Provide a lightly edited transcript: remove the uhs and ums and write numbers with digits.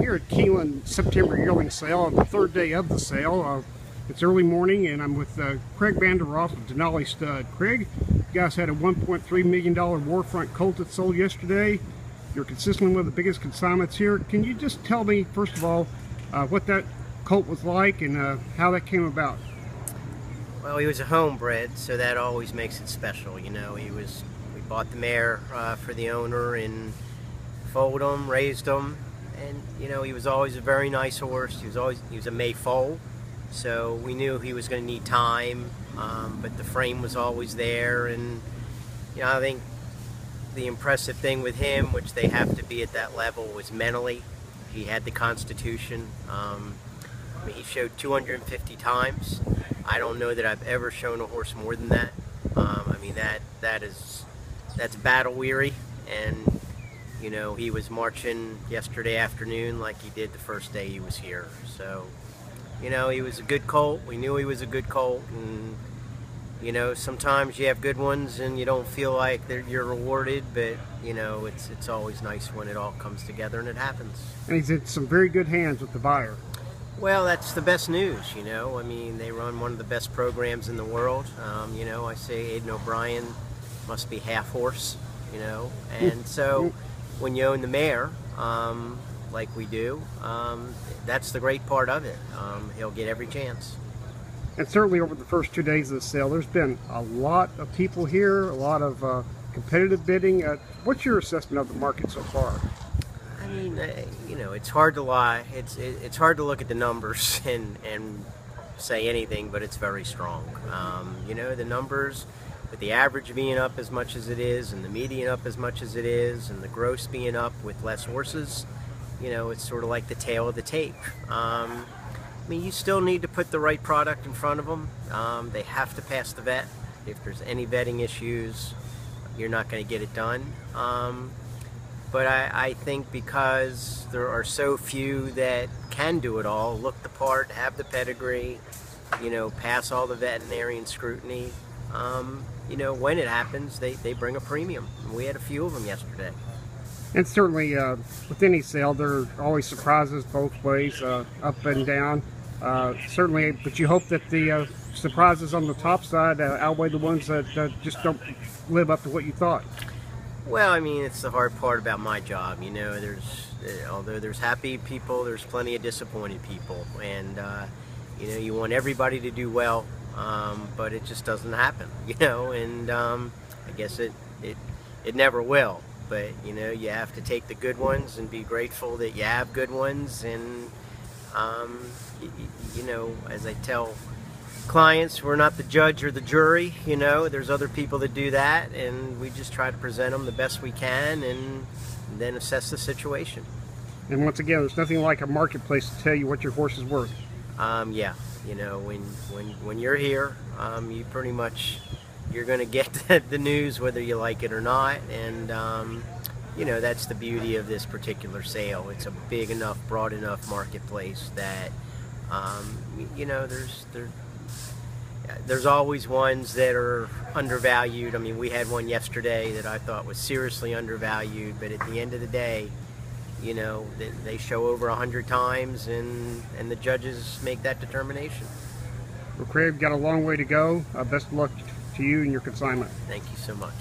here at Keeneland September yearling sale, the third day of the sale. It's early morning, and I'm with Craig Bandoroff of Denali Stud. Craig, you guys had a $1.3 million Warfront colt that sold yesterday. You're consistently one of the biggest consignments here. Can you just tell me, first of all, what that colt was like and how that came about? Well, he was a homebred, so that always makes it special. You know, we bought the mare for the owner and foaled him, raised him, and you know, he was always a very nice horse. He was a May foal, so we knew he was going to need time, but the frame was always there. And you know, I think the impressive thing with him, which they have to be at that level, was mentally. He had the constitution. I mean, he showed 250 times. I don't know that I've ever shown a horse more than that. I mean, that's battle weary, and you know, he was marching yesterday afternoon like he did the first day he was here. So, you know, he was a good colt. We knew he was a good colt, and you know, sometimes you have good ones and you don't feel like you're rewarded, but you know, it's always nice when it all comes together, and it happens. And he's in some very good hands with the buyer. Well, that's the best news, you know. I mean, they run one of the best programs in the world. You know, I say Aiden O'Brien must be half horse, you know. And so when you own the mare, like we do, that's the great part of it. He'll get every chance. And certainly over the first 2 days of the sale, there's been a lot of people here, a lot of competitive bidding. What's your assessment of the market so far? I mean, you know, it's hard to lie. It's hard to look at the numbers and say anything, but it's very strong. You know, the numbers, with the average being up as much as it is, and the median up as much as it is, and the gross being up with less horses, you know, it's sort of like the tail of the tape. I mean, you still need to put the right product in front of them. They have to pass the vet. If there's any vetting issues, you're not going to get it done. But I think because there are so few that can do it all, look the part, have the pedigree, you know, pass all the veterinarian scrutiny, you know, when it happens, they bring a premium. We had a few of them yesterday. And certainly with any sale, there are always surprises both ways, up and down. Certainly, but you hope that the surprises on the top side outweigh the ones that just don't live up to what you thought. Well, I mean, it's the hard part about my job. You know, although there's happy people, there's plenty of disappointed people, and you know, you want everybody to do well, but it just doesn't happen. You know, and I guess it never will. But you know, you have to take the good ones and be grateful that you have good ones, and you know, as I tell clients, we're not the judge or the jury. You know, there's other people that do that, and we just try to present them the best we can, and then assess the situation. And once again, there's nothing like a marketplace to tell you what your horse is worth. Yeah, you know, when you're here, you pretty much, you're going to get the news whether you like it or not, and you know, that's the beauty of this particular sale. It's a big enough, broad enough marketplace that you know, there's always ones that are undervalued. I mean, we had one yesterday that I thought was seriously undervalued, but at the end of the day, you know, they show over 100 times, and the judges make that determination. Well, Craig, got a long way to go. Best of luck to you and your consignment. Thank you so much.